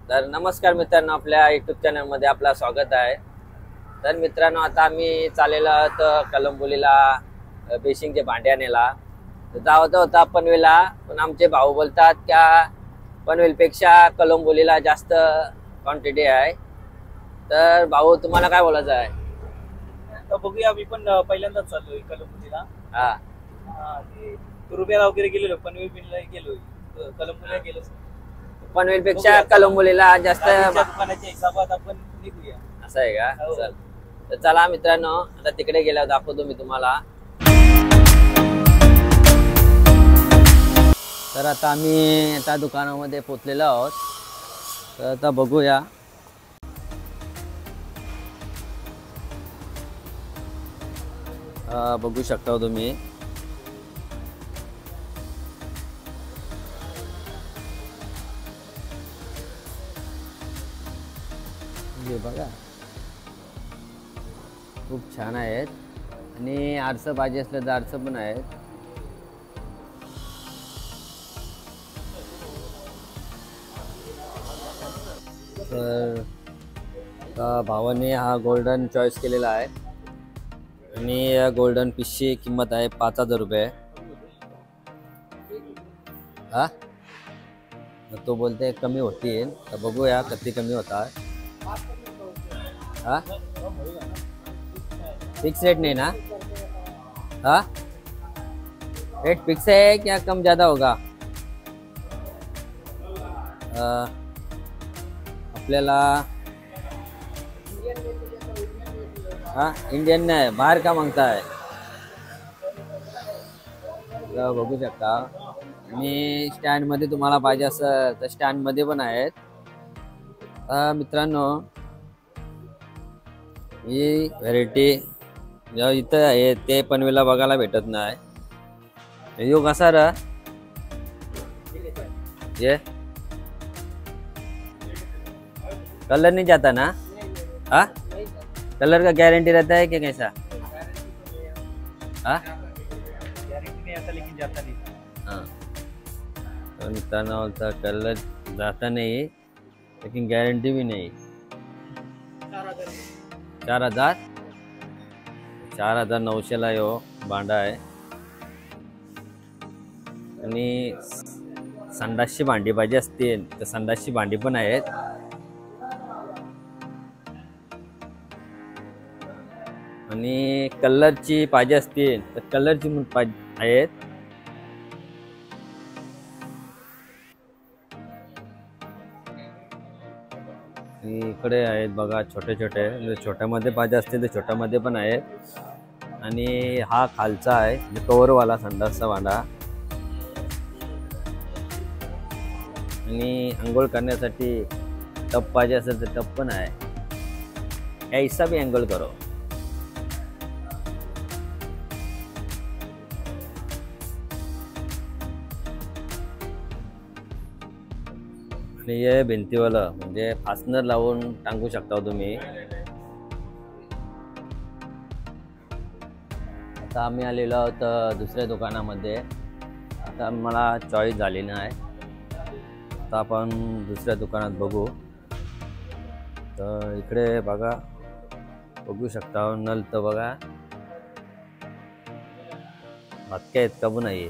तर नमस्कार मित्रांनो, आपल्या युट्यूब चॅनलमध्ये आपलं स्वागत आहे. तर मित्रांनो, आता आम्ही चाललेलो आहोत कलंबोलीला बेसिंगचे भांडे आणायला. तर जावं होता पनवेलला, पण आमचे भाऊ बोलतात का पनवेलपेक्षा कलंबोलीला जास्त क्वांटिटी आहे. तर भाऊ, तुम्हाला काय बोलायचं आहे? तर बघूया, मी पण पहिल्यांदाच चाललोय कलंबुलीला. हा, ते तुरुबेला वगैरे गेलेलो, पनवेल बिनला गेलोय, कलंबुलीला गेलोच नाही. पनवेलपेक्षा बघूया, चला. कलंबोलीला जास्त गाडीच्या दुकानाच्या हिसाबात आपण निघूया. असं आहे का? हो. चल, तर चला मित्रांनो, आता तिकडे गेल्यावर दाखवतो मी तुम्हाला. तर आता आम्ही त्या दुकानामध्ये पोचलेलो आहोत. तर आता बघूया. बघू शकता तुम्ही. हे बघा, खूप छान आहेत. आणि आरसं पाहिजे असलं तर आरसं पण आहेत. तर भावाने हा गोल्डन चॉईस केलेला आहे. आणि या गोल्डन पीसची किंमत आहे 5,000 रुपये. हा, तो बोलते कमी होतील, तर बघूया किती कमी होतात. हा, फिक्स रेट नहीं ना? हाँ, रेट फिक्स है क्या कम ज़्यादा होगा? आपल्याला हाँ, इंडियन नाही, बाहेर का मागताय? बघू शकता. आणि स्टँडमध्ये तुम्हाला पाहिजे असं तर स्टँडमध्ये पण आहेत. मित्रांनो, ही व्हरायटी इथं आहे ते पनवेलला बघायला भेटत नाही. यो कसा र ये कलर नहीं जाता ना? हाँ, कलर का गारंटी रहता है कि कैसा? हाँ, गॅरंटी नाही आता, लेकिन जाता नाही. हाँ, तो मित्रांनो बोलता कलर जाता नहीं, लेकिन गारंटी भी नहीं. 4,000 4,900ला यो भांडा आहे. आणि संडासची भांडी पाहिजे असतील तर संडासची भांडी पण आहेत. आणि कलरची पाहिजे असतील तर कलरची पण आहेत. इकडे आहेत बघा, छोटे छोटे, म्हणजे छोट्यामध्ये पाहिजे असतील तर छोट्यामध्ये पण आहेत. आणि हा खालचा आहे, म्हणजे कवरवाला संडासचा भांडा. आणि अंघोळ करण्यासाठी टब पाहिजे असेल तर टब पण आहे. ऐसा भी अंघोळ करो. आणि हे भिंतीवालं म्हणजे फासनर लावून टांगू शकता तुम्ही. आता आम्ही आलेलो आहोत दुसऱ्या दुकानामध्ये. आता मला चॉईस झाली नाही. आता आपण दुसऱ्या दुकानात बघू. तर इकडे बघा, बघू शकता नल तर बघा, भातक्या आहेत का पण नाही.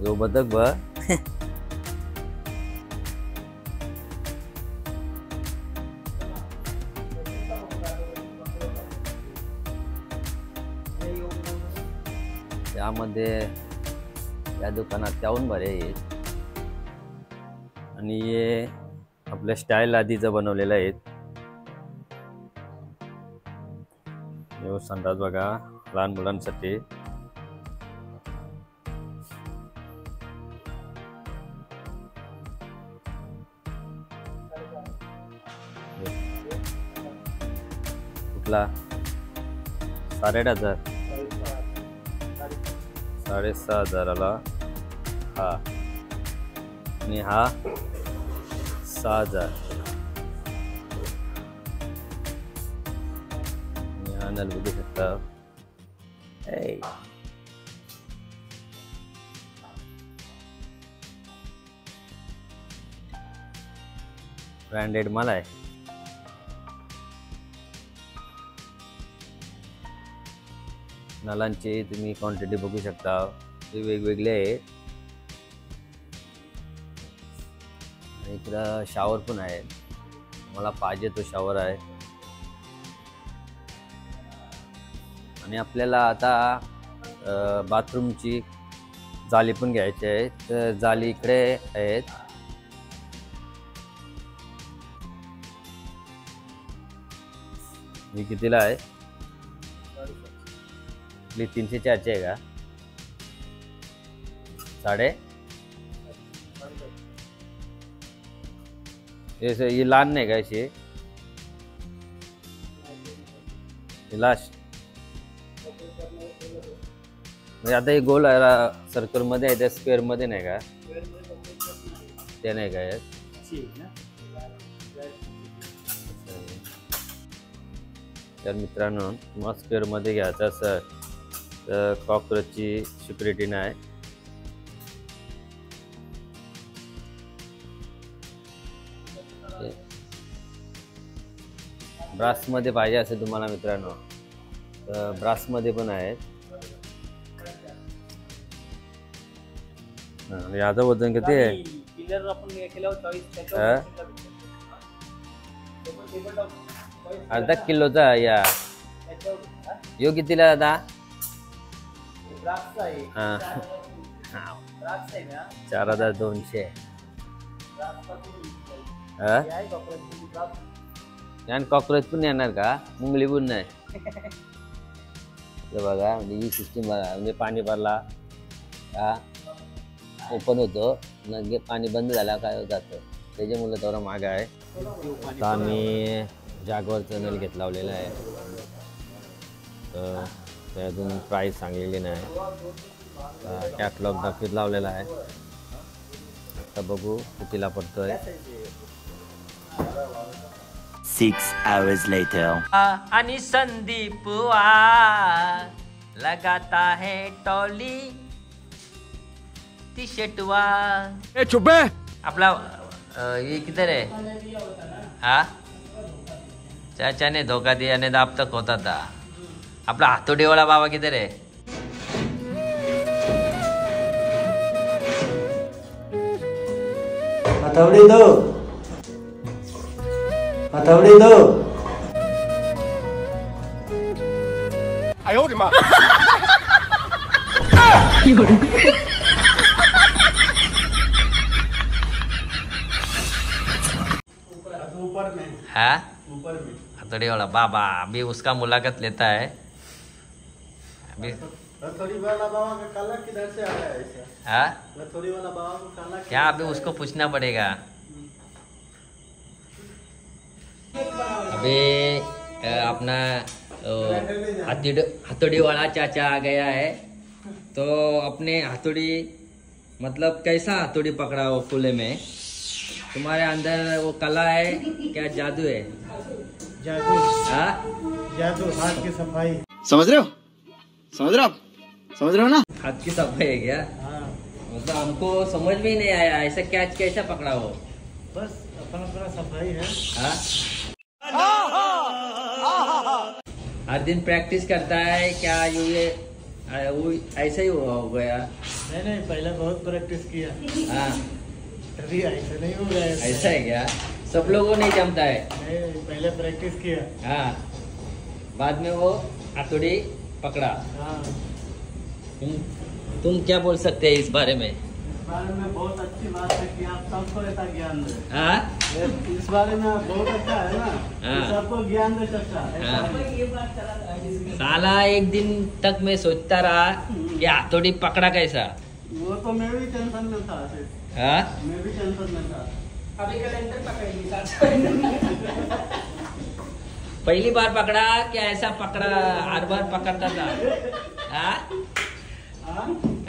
यो बदक बघ. त्यामध्ये या दुकानात त्याहून बरे आहेत. आणि हे आपल्या स्टाईल आधीचं बनवलेलं आहेत. संडास बघा, लहान मुलांसाठी. कुठला? 8,500, 6,500ला हा. आणि हा 6,000. आणि हा नल बघू शकता. ब्रँडेड माल आहे. नलांची तुम्ही क्वांटिटी बघू शकता, ते वेगवेगळे आहे. आणि इकडं शॉवर पण आहे, मला पाहिजे तो शॉवर आहे. आणि आपल्याला आता बाथरूमची जाली पण घ्यायची आहे. तर जाली इकडे आहेत. ही कितीला आहे? 304ची आहे का? ही लहान नाही का अशी? लास्ट म्हणजे आता हे गोल सर्कल मध्ये आहे, त्या स्क्वेअर मध्ये नाही का? ते नाही का यात? तर मित्रांनो, मग स्क्वेअर मध्ये घ्यायचं असेल तर कॉकरोचची सिक्युरिटी नाही. ब्रास मध्ये पाहिजे असेल तुम्हाला मित्रांनो तर ब्रास मध्ये पण आहेत. याचं वजन किती आहे? अर्धा किलोचा या यो कितीला दादा? 4200. कॉकरोच पण येणार का? मुंगली पण नाही. बघा म्हणजे ही सिस्टीम बघा, म्हणजे पाणी भरला का ओपन होतो, नगे पाणी बंद झाला काय जातं, त्याच्यामुळे थोडा महाग आहे. आता आम्ही जागवरचं नल लावलेला आहे, तर ते अजून प्राईस सांगलेली नाही. कॅटलॉग दाखवीत लावलेला आहे. आता बघू कितीला पडतोय. 6 hours later. आणि संदीप लगाता है टॉली टी शर्टवा. चुप है आपला. ये किधर है? हाँ, चाचा ने धोखा दिया, नहीं तो अब तक होता था. आपला हातोडी वाला बाबा किधर है? हथौड़ी दो, हथौड़ी दो. आयो रे माँ. ऊपर में, हाँ, ऊपर में. हथौड़ी वाला बाबा अभी उसका मुलाकात लेता है. अभी हथौड़ी वाला बाबा का काला किधर से आया है ऐसा? हाँ, हथौड़ी वाला बाबा को काला क्या अभी उसको पूछना पड़ेगा. अभी अपना हथौड़ी वाला चाचा आ गया है, तो अपने हथौड़ी मतलब कैसा हथौड़ी पकड़ा वो खुले में? तुम्हारे अंदर वो कला है क्या जादू है? जादू. हाँ, जादू, हाथ की सफाई. समझ रहे हो? समझ रहे हो आप? समझ रहे हो ना? हाथ की सफाई है क्या? हाँ, मतलब हमको समझ में ही नहीं आया ऐसा क्या कैसा पकड़ा हो. बस अपना अपना सफाई है. हाँ, हर दिन प्रैक्टिस करता है क्या? ये वो ऐसा ही हो गया? नहीं, पहले बहुत प्रैक्टिस किया. हाँ, अभी ऐसा नहीं हो गया. ऐसा है क्या? सब लोगों नहीं जमता है. नहीं, पहले प्रैक्टिस किया. हाँ, बाद में वो हथौड़ी पकड़ा. हाँ, तुम क्या बोल सकते हैं इस बारे में? इस बारे में बहुत अच्छी बात है कि आप सबको ऐसा ज्ञान दे. हाँ, इस बारे में बहुत अच्छा है ना. हाँ. सबको ज्ञान दे सकता है. हाँ. साला एक दिन तक मैं सोचता रहा कि हथौड़ी पकड़ा कैसा. वो तो मैं भी टेंशन में था. हाँ, मैं भी टेंशन में था. अभी कैलेंडर पहली बार पकड़ा क्या ऐसा पकड़ा? हर बार पकड़ता था. हाँ,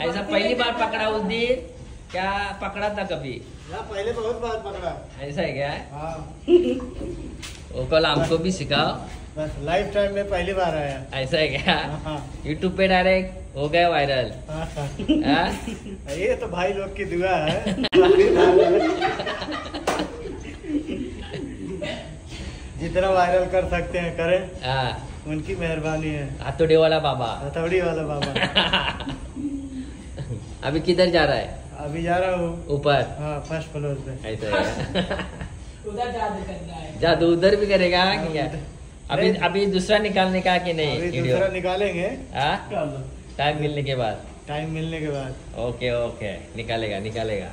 ऐसा पहली बार पकड़ा उस दिन क्या पकड़ा था कभी? पहले बहुत बार पकड़ा. ऐसा है क्या? हाँ. वो कल हमको भी सिखाओ. बस लाइफ टाइम में पहली बार आया. ऐसा है क्या? हाँ. यूट्यूब पे डायरेक्ट हो गया वायरल. हाँ? ये तो भाई लोग की दुआ है. जितना वायरल कर सकते हैं करें, हाँ उनकी मेहरबानी है। हाथोड़ी वाला बाबा। हथौड़ी वाला बाबा। अभी किधर जा रहा है? अभी जा रहा हूँ ऊपर। हाँ, फर्स्ट फ्लोर पे। ऐसा है। जादू उधर भी करेगा कि क्या? अभी अभी दूसरा निकालने का कि नहीं? अभी वीडियो दूसरा निकालेंगे टाइम मिलने के बाद। टाइम मिलने के बाद। ओके ओके, निकालेगा निकालेगा।